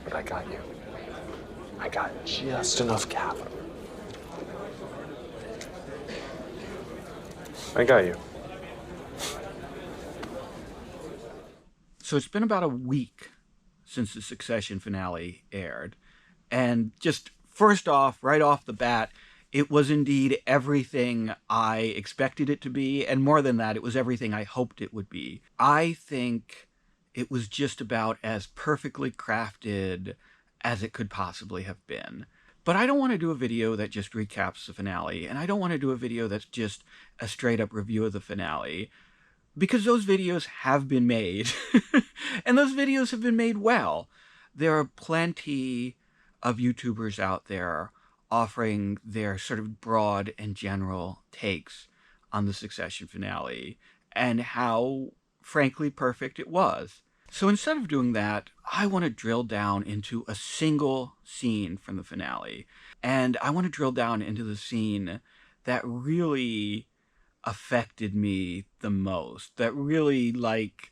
But I got you. I got just enough capital. I got you. So it's been about a week since the Succession finale aired. And just first off, right off the bat, it was indeed everything I expected it to be. And more than that, it was everything I hoped it would be. I think it was just about as perfectly crafted as it could possibly have been. But I don't want to do a video that just recaps the finale, and I don't want to do a video that's just a straight up review of the finale, because those videos have been made, and those videos have been made well. There are plenty of YouTubers out there offering their sort of broad and general takes on the Succession finale and how, frankly, perfect it was. So instead of doing that, I want to drill down into a single scene from the finale. And I want to drill down into the scene that really affected me the most, that really, like,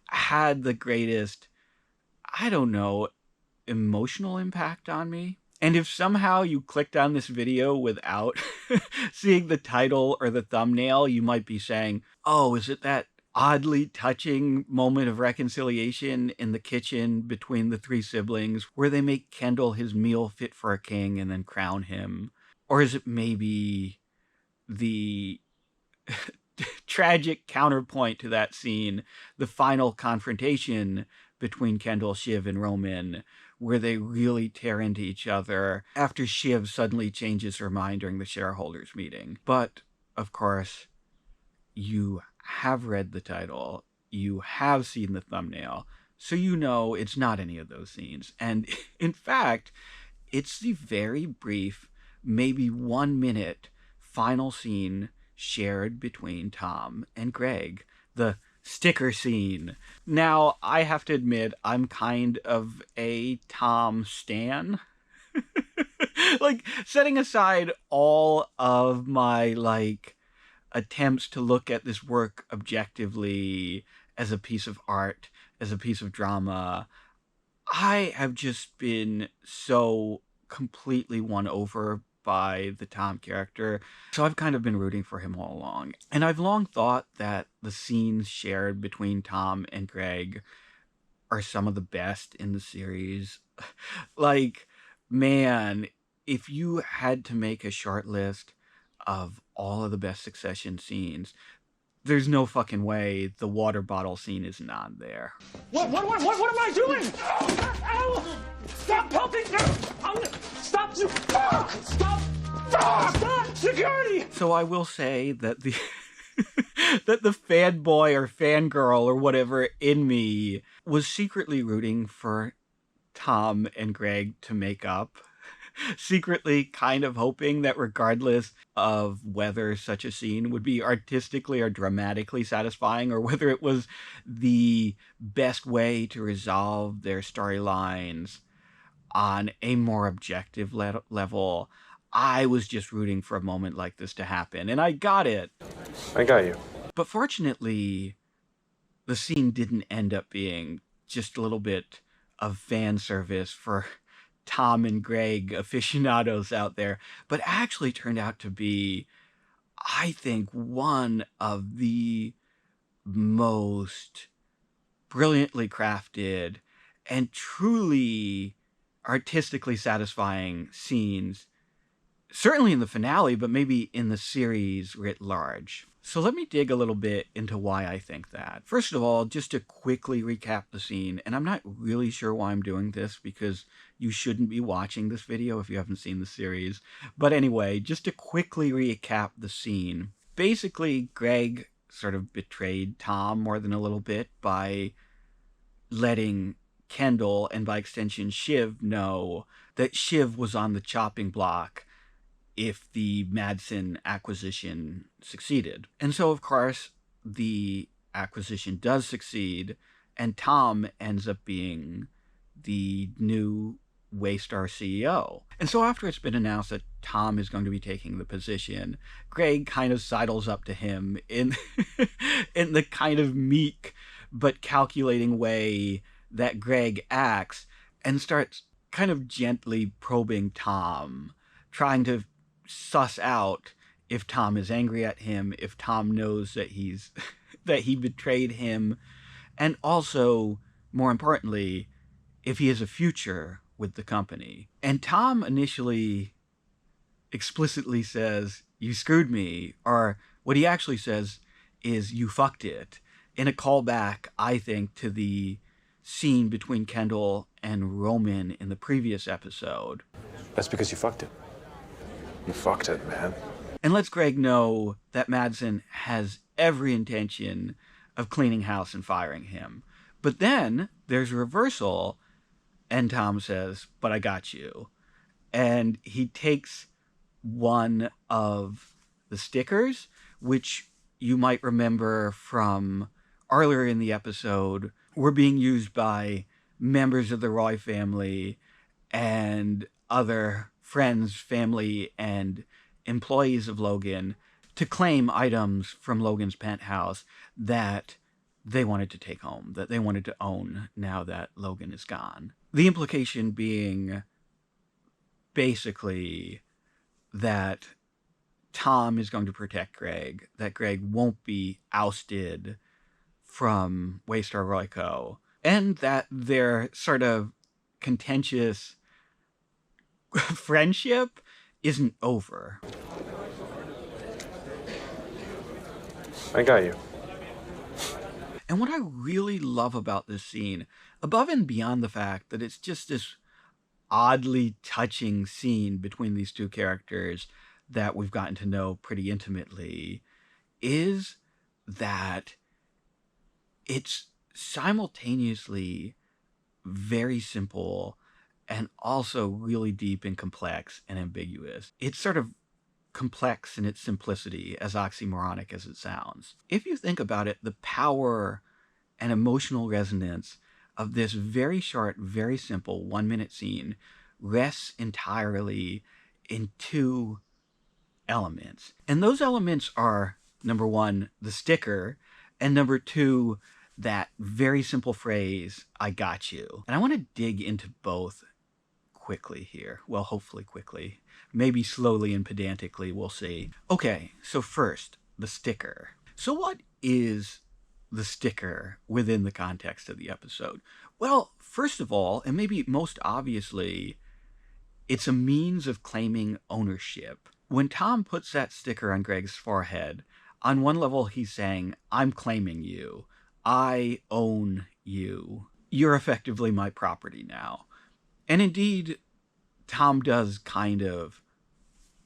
had the greatest, I don't know, emotional impact on me. And if somehow you clicked on this video without seeing the title or the thumbnail, you might be saying, oh, is it that oddly touching moment of reconciliation in the kitchen between the three siblings where they make Kendall his meal fit for a king and then crown him? Or is it maybe the tragic counterpoint to that scene, the final confrontation between Kendall, Shiv, and Roman, where they really tear into each other after Shiv suddenly changes her mind during the shareholders meeting? But, of course, you have read the title, you have seen the thumbnail, so you know it's not any of those scenes. And in fact, it's the very brief, maybe 1 minute final scene shared between Tom and Greg, the sticker scene. Now, I have to admit, I'm kind of a Tom stan. Like, setting aside all of my, like, attempts to look at this work objectively as a piece of art, as a piece of drama, I have just been so completely won over by the Tom character. So I've kind of been rooting for him all along. And I've long thought that the scenes shared between Tom and Greg are some of the best in the series. Like, man, if you had to make a short list of all of the best Succession scenes, there's no fucking way the water bottle scene isn't on there. What am I doing? Ow! Stop pumping! Stop! Stop! Security! So I will say that the that the fanboy or fangirl or whatever in me was secretly rooting for Tom and Greg to make up. Secretly kind of hoping that regardless of whether such a scene would be artistically or dramatically satisfying, or whether it was the best way to resolve their storylines on a more objective level, I was just rooting for a moment like this to happen, and I got it. I got you. But fortunately, the scene didn't end up being just a little bit of fan service for Tom and Greg aficionados out there, but actually turned out to be, I think, one of the most brilliantly crafted and truly artistically satisfying scenes, certainly in the finale, but maybe in the series writ large. So let me dig a little bit into why I think that. First of all, just to quickly recap the scene, and I'm not really sure why I'm doing this, because you shouldn't be watching this video if you haven't seen the series. But anyway, just to quickly recap the scene. Basically, Greg sort of betrayed Tom more than a little bit by letting Kendall, and by extension Shiv, know that Shiv was on the chopping block if the Madsen acquisition succeeded. And so, of course, the acquisition does succeed, and Tom ends up being the new Waystar CEO. And so after it's been announced that Tom is going to be taking the position, Greg kind of sidles up to him in in the kind of meek but calculating way that Greg acts and starts kind of gently probing Tom, trying to suss out if Tom is angry at him, if Tom knows that that he betrayed him, and also, more importantly, if he has a future with the company. And Tom initially explicitly says, "You screwed me," or what he actually says is, "You fucked it," in a callback, I think, to the scene between Kendall and Roman in the previous episode. That's because you fucked it. You fucked it, man. And lets Greg know that Madsen has every intention of cleaning house and firing him. But then there's a reversal, and Tom says, "But I got you." And he takes one of the stickers, which you might remember from earlier in the episode, were being used by members of the Roy family and other friends, family, and employees of Logan to claim items from Logan's penthouse that they wanted to take home, that they wanted to own now that Logan is gone. The implication being basically that Tom is going to protect Greg, that Greg won't be ousted from Waystar Royco, and that their sort of contentious friendship isn't over. I got you. And what I really love about this scene, above and beyond the fact that it's just this oddly touching scene between these two characters that we've gotten to know pretty intimately, is that it's simultaneously very simple and also really deep and complex and ambiguous. It's sort of complex in its simplicity, as oxymoronic as it sounds. If you think about it, the power and emotional resonance of this very short, very simple 1-minute scene rests entirely in two elements. And those elements are, number one, the sticker, and number two, that very simple phrase, "I got you." And I want to dig into both quickly here. Well, hopefully quickly. Maybe slowly and pedantically, we'll see. Okay, so first, the sticker. So what is the sticker within the context of the episode? Well, first of all, and maybe most obviously, it's a means of claiming ownership. When Tom puts that sticker on Greg's forehead, on one level he's saying, "I'm claiming you. I own you. You're effectively my property now." And indeed, Tom does kind of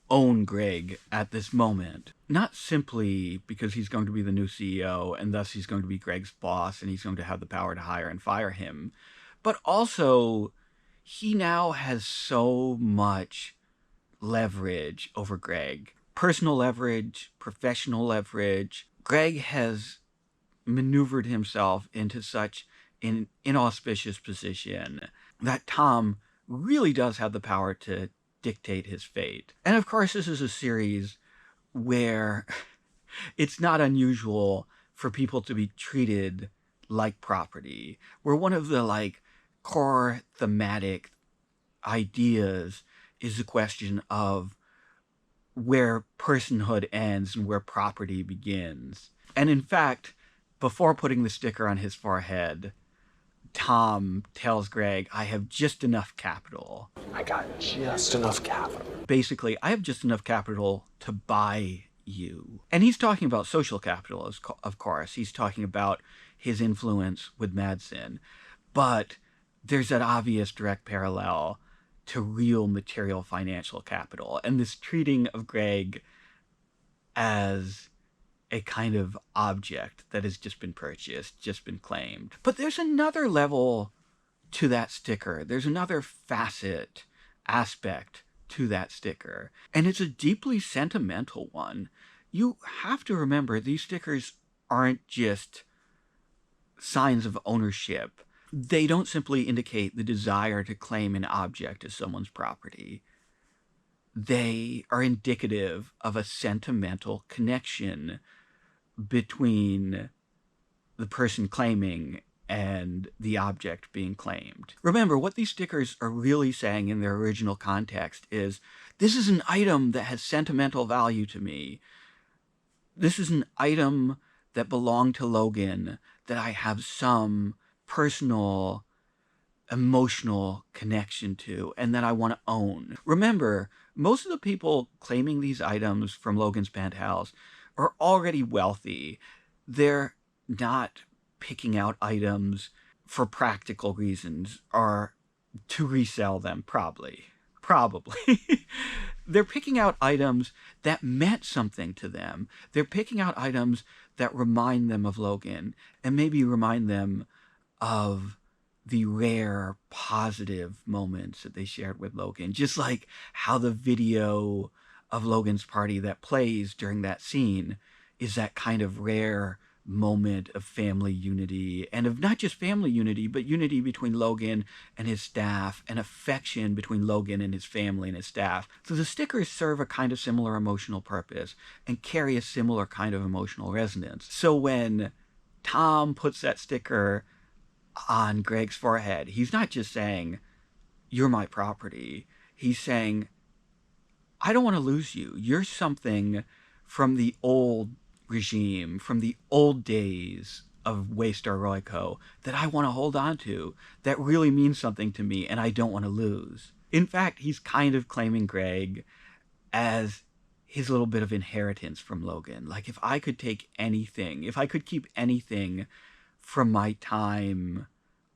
own Greg at this moment. Not simply because he's going to be the new CEO and thus he's going to be Greg's boss and he's going to have the power to hire and fire him, but also he now has so much leverage over Greg. Personal leverage, professional leverage. Greg has maneuvered himself into such an inauspicious position that Tom really does have the power to dictate his fate. And of course, this is a series where it's not unusual for people to be treated like property, where one of the core thematic ideas is the question of where personhood ends and where property begins. And in fact, before putting the sticker on his forehead, Tom tells Greg, "I have just enough capital." I got just enough capital. Basically, I have just enough capital to buy you. And he's talking about social capital, of course. He's talking about his influence with Madsen. But there's that obvious direct parallel to real material financial capital. And this treating of Greg as a kind of object that has just been purchased, just been claimed. But there's another level to that sticker. There's another facet, aspect to that sticker. And it's a deeply sentimental one. You have to remember these stickers aren't just signs of ownership. They don't simply indicate the desire to claim an object as someone's property. They are indicative of a sentimental connection between the person claiming and the object being claimed. Remember, what these stickers are really saying in their original context is, this is an item that has sentimental value to me. This is an item that belonged to Logan that I have some personal, emotional connection to and that I want to own. Remember, most of the people claiming these items from Logan's penthouse are already wealthy. They're not picking out items for practical reasons or to resell them, probably. They're picking out items that meant something to them. They're picking out items that remind them of Logan and maybe remind them of the rare positive moments that they shared with Logan. Just like how the video of Logan's party that plays during that scene is that kind of rare moment of family unity, and of not just family unity, but unity between Logan and his staff, and affection between Logan and his family and his staff. So the stickers serve a kind of similar emotional purpose and carry a similar kind of emotional resonance. So when Tom puts that sticker on Greg's forehead, he's not just saying, "You're my property." He's saying, "I don't want to lose you. You're something from the old regime, from the old days of Waystar Royco that I want to hold on to, that really means something to me and I don't want to lose." In fact, he's kind of claiming Greg as his little bit of inheritance from Logan. Like, if I could take anything, if I could keep anything from my time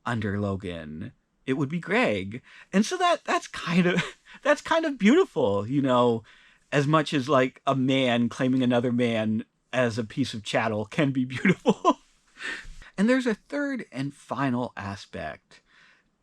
under Logan, it would be Greg. And so that's kind of beautiful, you know, as much as like a man claiming another man as a piece of chattel can be beautiful. And there's a third and final aspect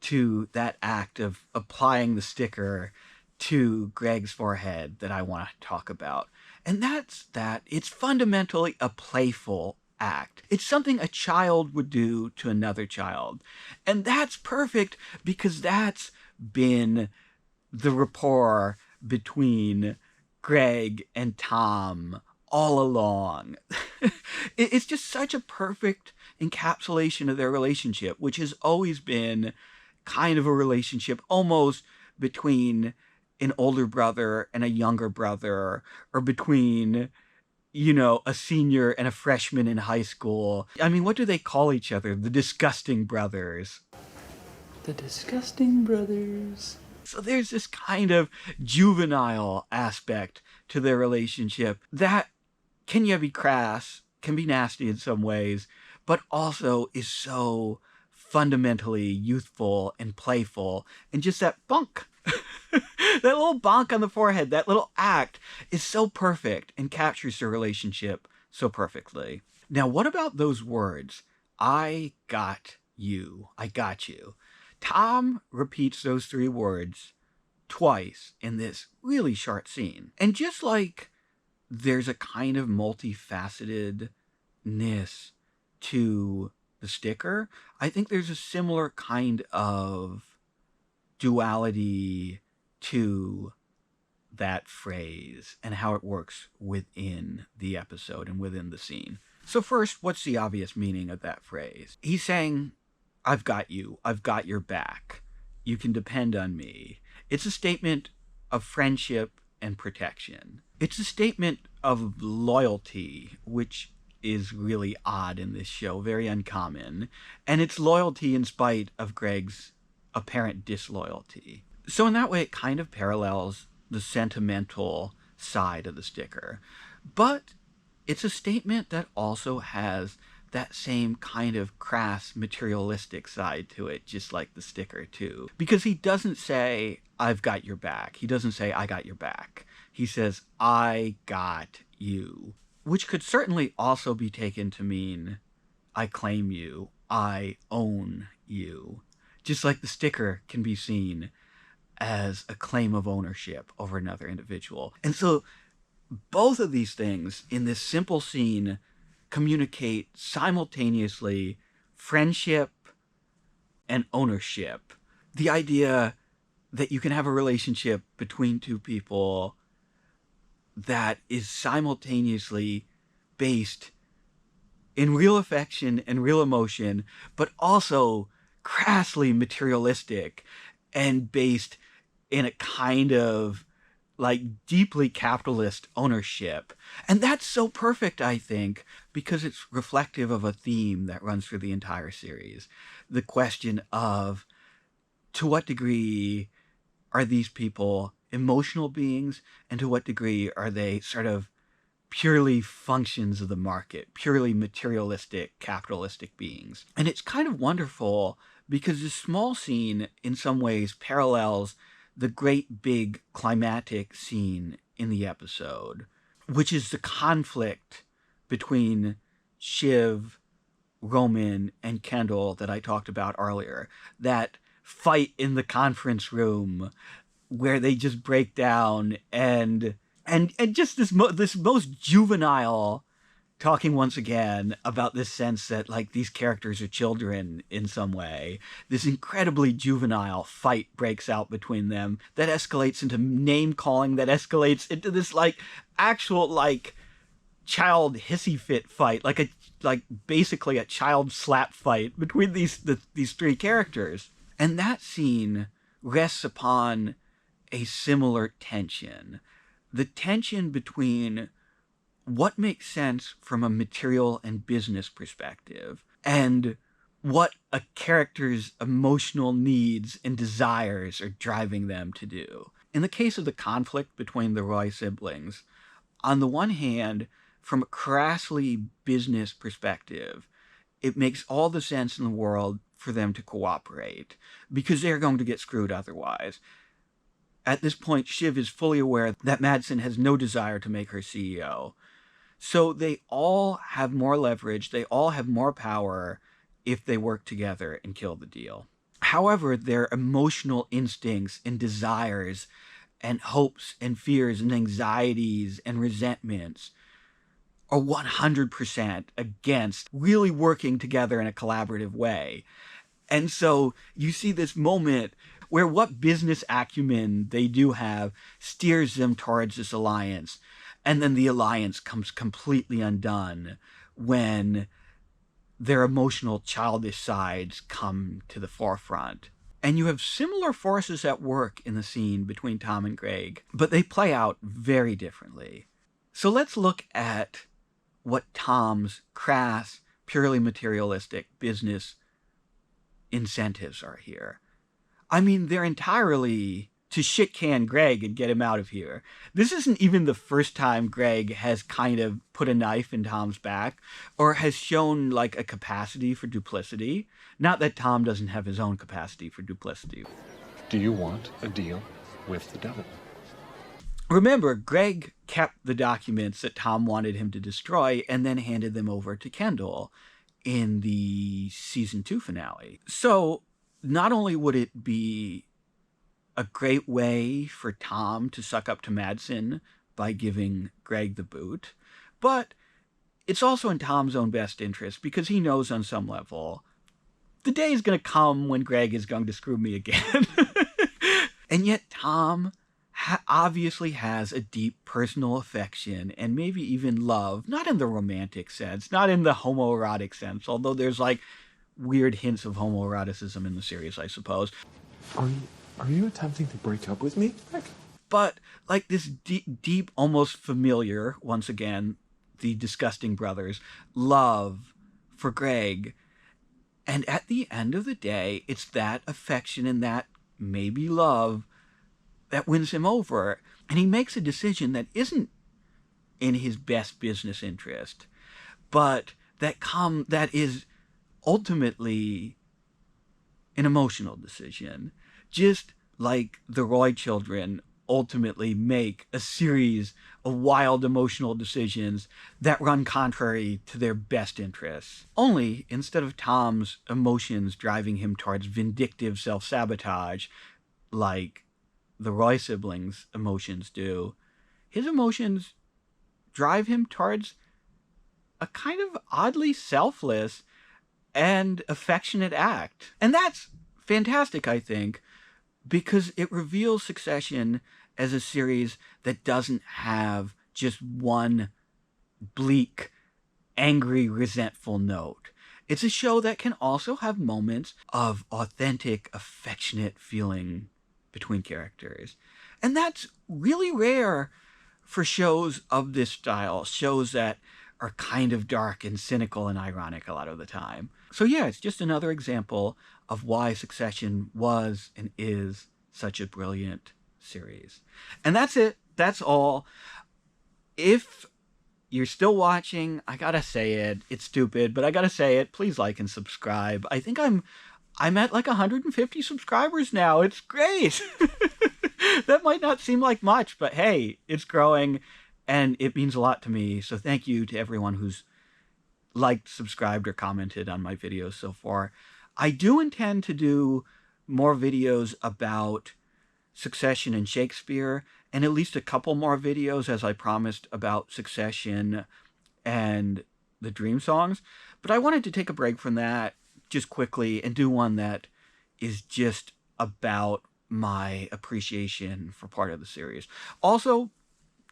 to that act of applying the sticker to Greg's forehead that I want to talk about. And that's that it's fundamentally a playful act. It's something a child would do to another child. And that's perfect because that's been the rapport between Greg and Tom all along. It's just such a perfect encapsulation of their relationship, which has always been kind of a relationship almost between an older brother and a younger brother, or between, you know, a senior and a freshman in high school. I mean, what do they call each other? The Disgusting Brothers. The Disgusting Brothers. So there's this kind of juvenile aspect to their relationship that can be crass, can be nasty in some ways, but also is so fundamentally youthful and playful. And just that bonk, that little bonk on the forehead, that little act is so perfect and captures their relationship so perfectly. Now, what about those words? I got you. I got you. Tom repeats those three words twice in this really short scene. And just like there's a kind of multifacetedness to the sticker, I think there's a similar kind of duality to that phrase and how it works within the episode and within the scene. So first, what's the obvious meaning of that phrase? He's saying, I've got you. I've got your back. You can depend on me. It's a statement of friendship and protection. It's a statement of loyalty, which is really odd in this show, very uncommon. And it's loyalty in spite of Greg's apparent disloyalty. So in that way, it kind of parallels the sentimental side of the sticker. But it's a statement that also has that same kind of crass materialistic side to it, just like the sticker too. Because he doesn't say, I've got your back. He doesn't say, I got your back. He says, I got you. Which could certainly also be taken to mean, I claim you. I own you. Just like the sticker can be seen as a claim of ownership over another individual. And so both of these things in this simple scene communicate simultaneously friendship and ownership. The idea that you can have a relationship between two people that is simultaneously based in real affection and real emotion, but also crassly materialistic and based in a kind of like deeply capitalist ownership. And that's so perfect, I think, because it's reflective of a theme that runs through the entire series. The question of, to what degree are these people emotional beings, and to what degree are they sort of purely functions of the market, purely materialistic, capitalistic beings? And it's kind of wonderful because this small scene in some ways parallels the great big climatic scene in the episode, which is the conflict between Shiv, Roman, and Kendall that I talked about earlier. That fight in the conference room where they just break down and just this most juvenile talking once again about this sense that like these characters are children in some way. This incredibly juvenile fight breaks out between them that escalates into name calling, that escalates into this like actual like child hissy fit fight, like basically a child slap fight between these three characters. And that scene rests upon a similar tension. The tension between what makes sense from a material and business perspective and what a character's emotional needs and desires are driving them to do. In the case of the conflict between the Roy siblings, on the one hand, from a crassly business perspective, it makes all the sense in the world for them to cooperate because they're going to get screwed otherwise. At this point, Shiv is fully aware that Madsen has no desire to make her CEO. So they all have more leverage, they all have more power if they work together and kill the deal. However, their emotional instincts and desires and hopes and fears and anxieties and resentments are 100% against really working together in a collaborative way. And so you see this moment where what business acumen they do have steers them towards this alliance. And then the alliance comes completely undone when their emotional childish sides come to the forefront. And you have similar forces at work in the scene between Tom and Greg, but they play out very differently. So let's look at what Tom's crass, purely materialistic business incentives are here. I mean, they're entirely to shit-can Greg and get him out of here. This isn't even the first time Greg has kind of put a knife in Tom's back or has shown like a capacity for duplicity. Not that Tom doesn't have his own capacity for duplicity. Do you want a deal with the devil? Remember, Greg kept the documents that Tom wanted him to destroy and then handed them over to Kendall in the season 2 finale. So not only would it be a great way for Tom to suck up to Madsen by giving Greg the boot, but it's also in Tom's own best interest because he knows on some level the day is going to come when Greg is going to screw me again. And yet Tom obviously has a deep personal affection and maybe even love, not in the romantic sense, not in the homoerotic sense, although there's like weird hints of homoeroticism in the series, I suppose. Are you attempting to break up with me? Heck. But like this deep, almost familiar, once again, the disgusting brothers, love for Greg. And at the end of the day, it's that affection and that maybe love that wins him over. And he makes a decision that isn't in his best business interest, but that is ultimately an emotional decision. Just like the Roy children ultimately make a series of wild emotional decisions that run contrary to their best interests. Only, instead of Tom's emotions driving him towards vindictive self-sabotage, like the Roy siblings' emotions do, his emotions drive him towards a kind of oddly selfless and affectionate act. And that's fantastic, I think, because it reveals Succession as a series that doesn't have just one bleak angry, resentful note. It's a show that can also have moments of authentic, affectionate feeling between characters. And that's really rare for shows of this style, shows that are kind of dark and cynical and ironic a lot of the time. So yeah, it's just another example of why Succession was and is such a brilliant series. And that's it. That's all. If you're still watching, I gotta say it. It's stupid, but I gotta say it. Please like and subscribe. I think I'm at like 150 subscribers now. It's great. That might not seem like much, but hey, it's growing and it means a lot to me. So thank you to everyone who's liked, subscribed, or commented on my videos so far. I do intend to do more videos about Succession and Shakespeare, and at least a couple more videos, as I promised, about Succession and the Dream Songs. But I wanted to take a break from that just quickly and do one that is just about my appreciation for part of the series. Also,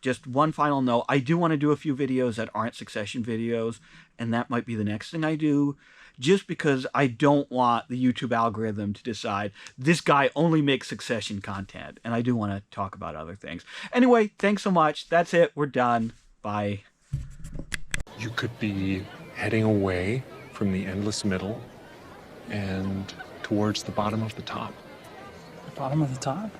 just one final note, I do want to do a few videos that aren't Succession videos, and that might be the next thing I do, just because I don't want the YouTube algorithm to decide this guy only makes Succession content, and I do want to talk about other things. Anyway, thanks so much. That's it. We're done. Bye. You could be heading away from the endless middle and towards the bottom of the top. The bottom of the top?